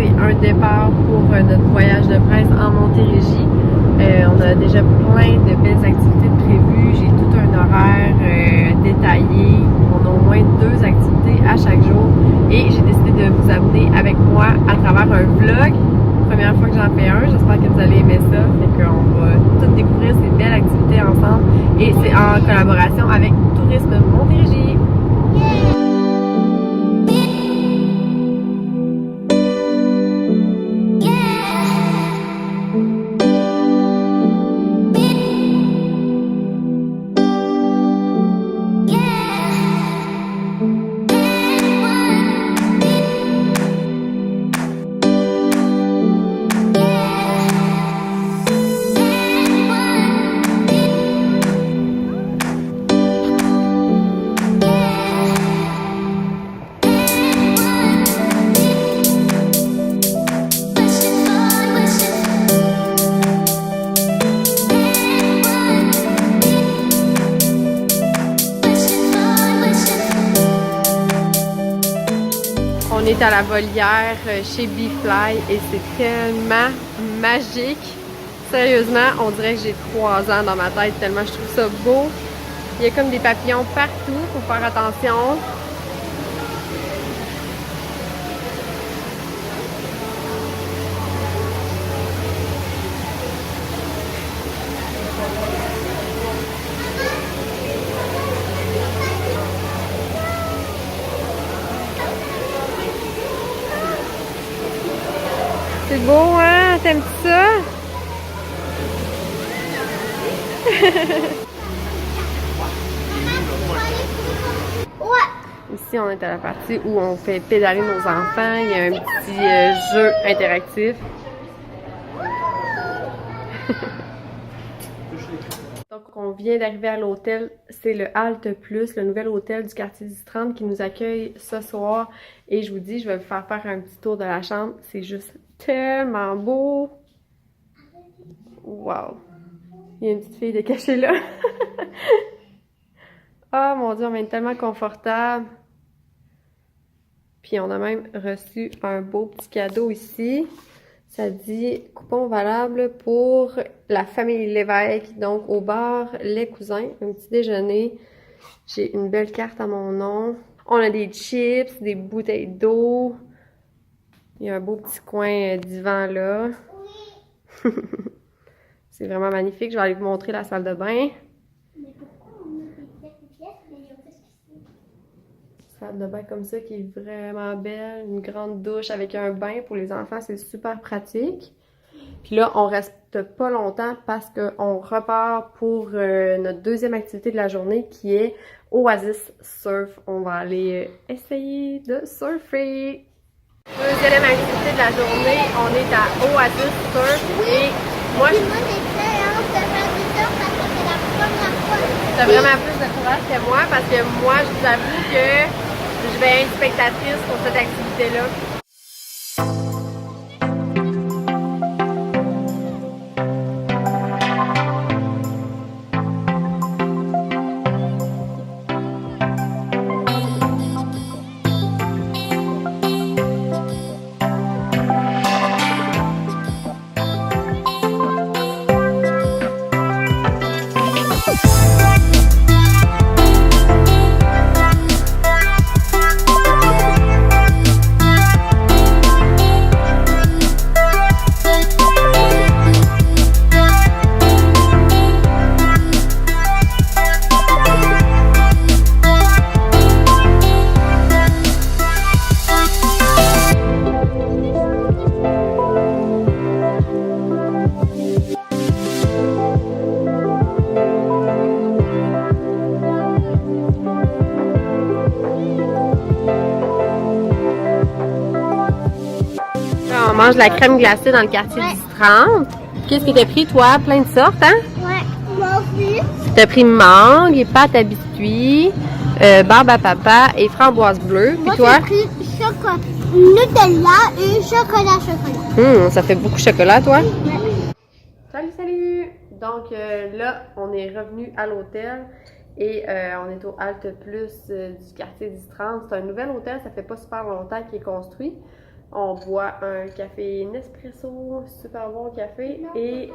c'est un départ pour notre voyage de presse en Montérégie. On a déjà plein de belles activités de prévues. J'ai tout un horaire détaillé. On a au moins 2 activités à chaque jour. Et j'ai décidé de vous amener avec moi à travers un vlog. Première fois que j'en fais un, j'espère que vous allez aimer ça. Fait qu'on va tout découvrir ces belles activités ensemble. Et c'est en collaboration avec Tourisme Montérégie. On est à la volière chez Bee-Fly et c'est tellement magique. Sérieusement, on dirait que j'ai 3 ans dans ma tête tellement je trouve ça beau. Il y a comme des papillons partout, faut faire attention. C'est beau, hein? T'aimes-tu ça? Ici, on est à la partie où on fait pédaler nos enfants. Il y a un petit jeu interactif. Donc, on vient d'arriver à l'hôtel. C'est le Halte Plus, le nouvel hôtel du quartier du 30 qui nous accueille ce soir. Et je vous dis, je vais vous faire un petit tour de la chambre. C'est juste tellement beau. Wow! Il y a une petite fille de cachée là. Oh mon Dieu, on est tellement confortable. Puis on a même reçu un beau petit cadeau ici. Ça dit coupon valable pour la famille Lévesque. Donc au bar Les Cousins, un petit déjeuner. J'ai une belle carte à mon nom. On a des chips, des bouteilles d'eau. Il y a un beau petit coin divan là. C'est vraiment magnifique. Je vais aller vous montrer la salle de bain. Salle de bain comme ça qui est vraiment belle. Une grande douche avec un bain pour les enfants. C'est super pratique. Puis là, on reste pas longtemps parce qu'on repart pour notre deuxième activité de la journée qui est Oasis Surf. On va aller essayer de surfer. Deuxième activité de la journée, on est à Oasis Surf et moi j'ai t'as vraiment plus de courage que moi parce que moi je vous avoue que je vais être spectatrice pour cette activité-là. On mange de la crème glacée dans le quartier du 30. Qu'est-ce que t'as pris, toi? Plein de sortes, hein? Ouais, moi aussi. T'as pris mangue, pâte à biscuits, barbe à papa et framboise bleue. Puis toi? J'ai pris Nutella et chocolat. Ça fait beaucoup de chocolat, toi? Ouais. Salut! Donc là, on est revenu à l'hôtel et on est au Halte Plus du quartier du 30. C'est un nouvel hôtel, ça fait pas super longtemps qu'il est construit. On boit un café Nespresso, super bon café. Et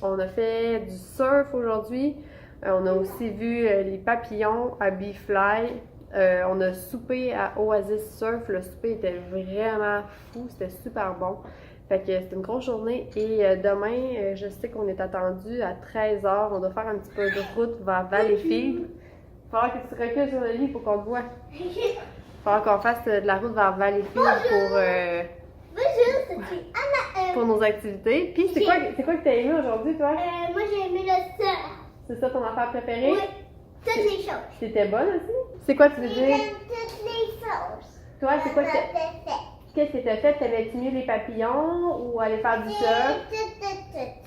on a fait du surf aujourd'hui. On a aussi vu les papillons à Bee-Fly. On a soupé à Oasis Surf. Le souper était vraiment fou, c'était super bon. Fait que c'était une grosse journée. Et demain, je sais qu'on est attendu à 13h. On doit faire un petit peu de route vers Valleyfield. Il va falloir que tu recules sur le lit pour qu'on te voit. Il va falloir qu'on fasse de la route vers Valleyfield pour nos activités. Puis c'est quoi que t'as aimé aujourd'hui, toi? Moi, j'ai aimé le surf. C'est ça ton affaire préférée? Oui, toutes les choses. C'était bonne aussi? C'est quoi tu veux dire? J'aime toutes les choses. Toi, c'est quoi que qu'est-ce que t'as fait? T'avais-tu mieux les papillons ou aller faire du surf?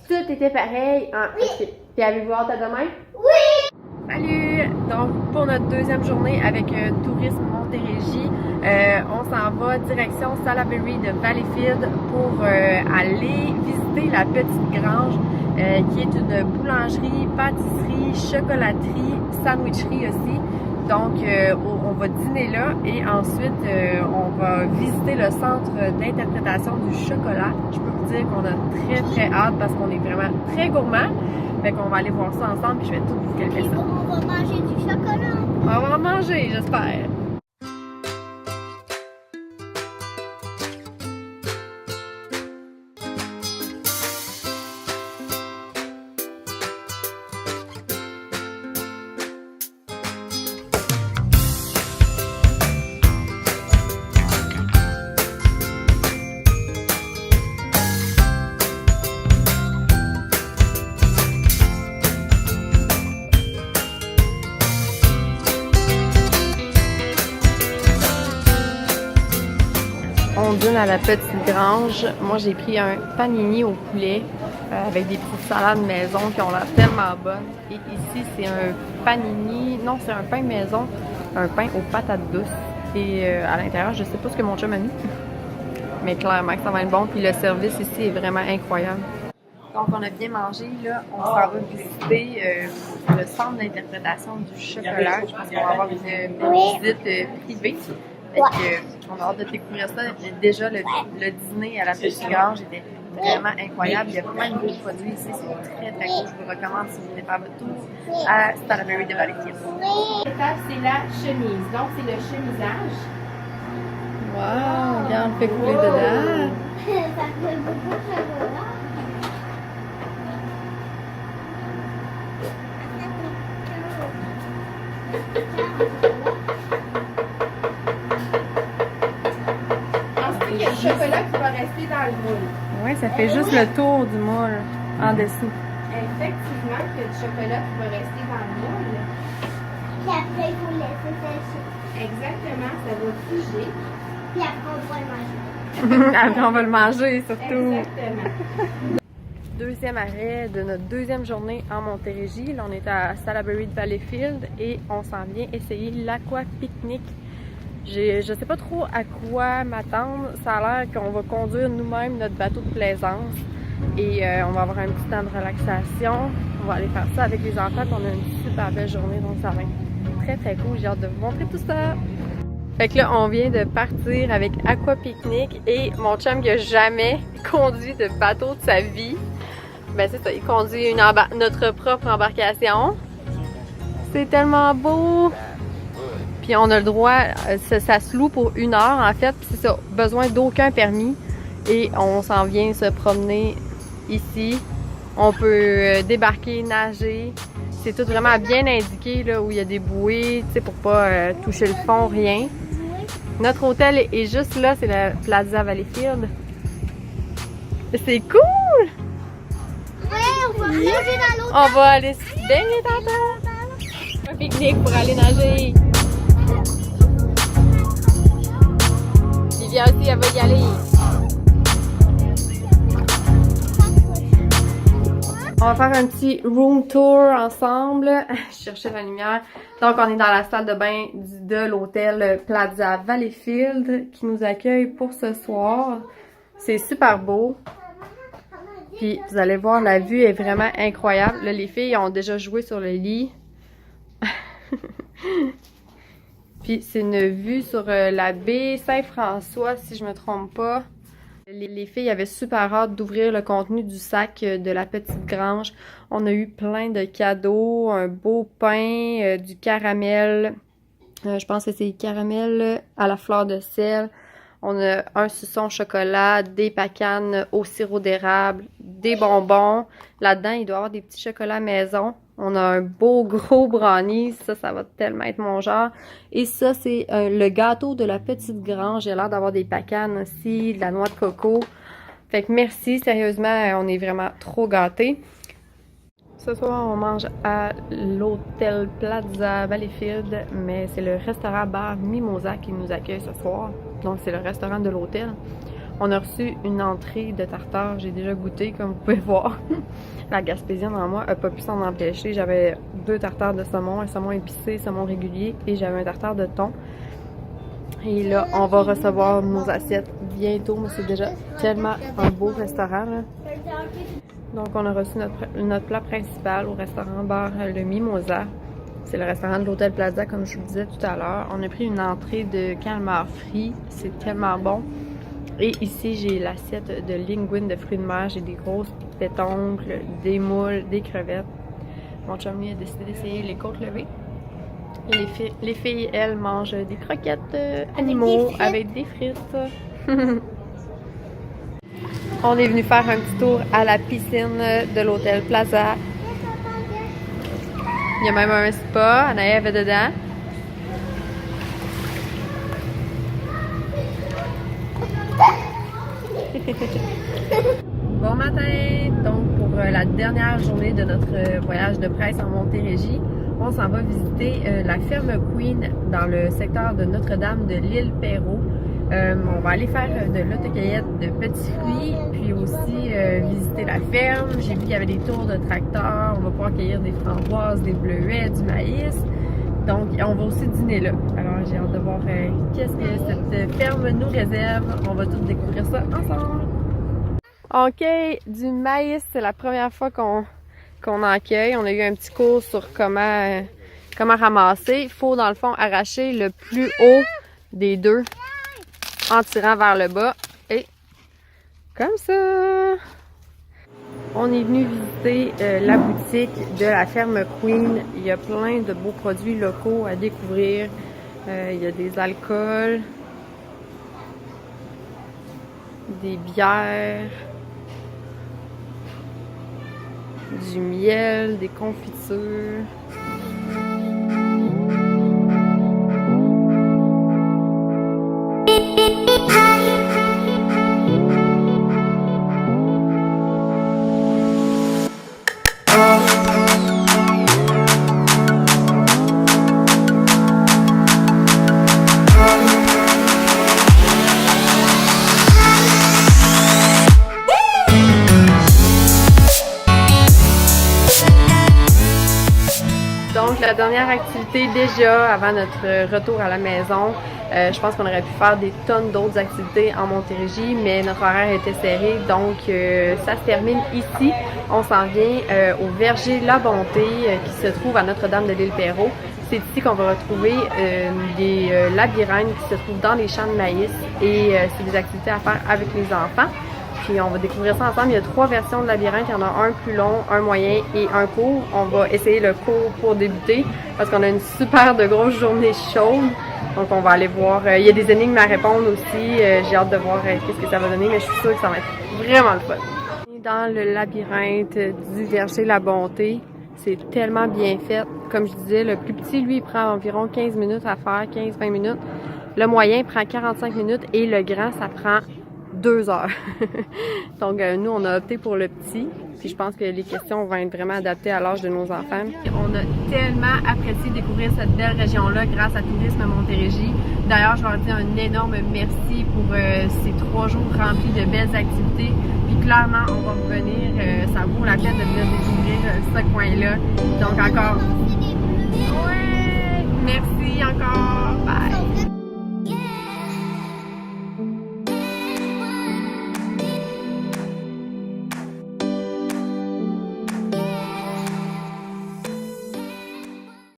Tout était pareil? Ah, Oui. ok. Puis avez-vous hâte à demain? Oui! Salut! Donc, pour notre deuxième journée avec Tourisme Montérégie, on s'en va direction Salaberry de Valleyfield pour aller visiter la petite grange qui est une boulangerie, pâtisserie, chocolaterie, sandwicherie aussi. Donc, on va dîner là et ensuite, on va visiter le centre d'interprétation du chocolat. Je peux vous dire qu'on a très hâte parce qu'on est vraiment très gourmand. Fait qu'on va aller voir ça ensemble puis je vais tout vous calmer ça. On va manger du chocolat. On va en manger, j'espère. On dîne à la petite grange. Moi, j'ai pris un panini au poulet avec des petites salades maison qui ont l'air tellement bonnes. Et ici, c'est un panini, non, c'est un pain maison, un pain aux patates douces. Et à l'intérieur, je sais pas ce que mon chum a mis, mais clairement que ça va être bon. Puis le service ici est vraiment incroyable. Donc, on a bien mangé, là. On s'en va visiter le centre d'interprétation du chocolat. Je pense qu'on va avoir une visite privée. Fait que, on a hâte de découvrir ça. Déjà, le dîner à la petite grange était vraiment incroyable. Il y a plein de beaux produits ici. C'est très cool. Je vous recommande si vous voulez faire votre tour à Salaberry de Valleyfield. L'étape, c'est la chemise. Donc, c'est le chemisage. Wow! Regarde, on fait couler dedans. Ça fait beaucoup de chocolat. Ensuite, il y a le chocolat qui va rester dans le moule. Oui, ça fait juste le tour du moule en dessous. Effectivement, il y a du chocolat qui va rester dans le moule. Puis après, il faut laisser sécher. Exactement, ça va figer. Puis après, on va le manger. Après, on va le manger surtout. Exactement. Deuxième arrêt de notre deuxième journée en Montérégie. Là, on est à Salaberry de Valleyfield et on s'en vient essayer l'Aqua Picnic. Je sais pas trop à quoi m'attendre. Ça a l'air qu'on va conduire nous-mêmes notre bateau de plaisance et on va avoir un petit temps de relaxation. On va aller faire ça avec les enfants. On a une super belle journée, donc ça va être très cool. J'ai hâte de vous montrer tout ça. Fait que là, on vient de partir avec Aqua Picnic et mon chum qui a jamais conduit de bateau de sa vie, ben c'est ça, il conduit notre propre embarcation. C'est tellement beau! Puis on a le droit, ça se loue pour 1 heure en fait, puis c'est ça, besoin d'aucun permis. Et on s'en vient se promener ici. On peut débarquer, nager. C'est tout vraiment bien indiqué là, où il y a des bouées, tu sais, pour pas toucher le fond, rien. Notre hôtel est juste là, c'est la Plaza Valleyfield. C'est cool! Ouais, on va nager dans l'eau. On va aller se baigner tantôt. Un pique-nique pour aller nager. Livia aussi, elle va y aller. On va faire un petit room tour ensemble. Je cherchais la lumière. Donc, on est dans la salle de bain de l'hôtel Plaza Valleyfield qui nous accueille pour ce soir. C'est super beau. Puis, vous allez voir, la vue est vraiment incroyable. Là, les filles ont déjà joué sur le lit. Puis c'est une vue sur la baie Saint-François, si je me trompe pas. Les filles avaient super hâte d'ouvrir le contenu du sac de la petite grange. On a eu plein de cadeaux, un beau pain, du caramel. Je pense que c'est caramel à la fleur de sel. On a un suçon au chocolat, des pacanes au sirop d'érable, des bonbons. Là-dedans, il doit y avoir des petits chocolats maison. On a un beau gros brownie. Ça va tellement être mon genre. Et ça, c'est le gâteau de la petite grange. J'ai l'air d'avoir des pacanes aussi, de la noix de coco. Fait que merci, sérieusement, on est vraiment trop gâtés. Ce soir, on mange à l'hôtel Plaza Valleyfield, mais c'est le restaurant-bar Mimosa qui nous accueille ce soir. Donc, c'est le restaurant de l'hôtel. On a reçu une entrée de tartare. J'ai déjà goûté, comme vous pouvez voir. La Gaspésienne en moi n'a pas pu s'en empêcher. J'avais 2 tartares de saumon, un saumon épicé, saumon régulier, et j'avais un tartare de thon. Et là, on va recevoir nos assiettes bientôt, mais c'est déjà tellement un beau restaurant, là. Donc, on a reçu notre plat principal au restaurant-bar Le Mimosa. C'est le restaurant de l'hôtel Plaza, comme je vous disais tout à l'heure. On a pris une entrée de calmar frit. C'est tellement bon. Et ici, j'ai l'assiette de linguine de fruits de mer. J'ai des grosses pétoncles, des moules, des crevettes. Mon chum, lui, a décidé d'essayer les côtes levées. Et les filles, elles, mangent des croquettes animaux avec des frites. On est venu faire un petit tour à la piscine de l'hôtel Plaza. Il y a même un spa, Anaïs est dedans. Bon matin! Donc pour la dernière journée de notre voyage de presse en Montérégie, on s'en va visiter la ferme Queen dans le secteur de Notre-Dame de l'île Perrot. On va aller faire de l'autocueillette de petits fruits, puis aussi visiter la ferme. J'ai vu qu'il y avait des tours de tracteurs. On va pouvoir cueillir des framboises, des bleuets, du maïs. Donc, on va aussi dîner là. Alors, j'ai hâte de voir qu'est-ce que cette ferme nous réserve. On va tous découvrir ça ensemble. OK, du maïs, c'est la première fois qu'on en cueille. On a eu un petit cours sur comment ramasser. Il faut, dans le fond, arracher le plus haut des deux en tirant vers le bas. Et comme ça! On est venu visiter la boutique de la ferme Queen. Il y a plein de beaux produits locaux à découvrir. Il y a des alcools, des bières, du miel, des confitures. Donc la dernière activité déjà avant notre retour à la maison, je pense qu'on aurait pu faire des tonnes d'autres activités en Montérégie, mais notre horaire était serré, donc ça se termine ici. On s'en vient au verger La Bonté qui se trouve à Notre-Dame de l'île Perrot. C'est ici qu'on va retrouver des labyrinthes qui se trouvent dans les champs de maïs et c'est des activités à faire avec les enfants. Puis on va découvrir ça ensemble. Il y a 3 versions de labyrinthe. Il y en a un plus long, un moyen et un court. On va essayer le court pour débuter parce qu'on a une super de grosse journée chaude. Donc on va aller voir. Il y a des énigmes à répondre aussi. J'ai hâte de voir qu'est-ce que ça va donner, mais je suis sûre que ça va être vraiment le fun. Dans le labyrinthe du verger La Bonté, c'est tellement bien fait. Comme je disais, le plus petit, lui, il prend environ 15 minutes à faire, 15-20 minutes. Le moyen prend 45 minutes et le grand, ça prend 2 heures. Donc, nous, on a opté pour le petit. Puis, je pense que les questions vont être vraiment adaptées à l'âge de nos enfants. On a tellement apprécié découvrir cette belle région-là grâce à Tourisme Montérégie. D'ailleurs, je leur dis un énorme merci pour ces 3 jours remplis de belles activités. Puis, clairement, on va revenir. Ça vaut la peine de venir découvrir ce coin-là. Donc, encore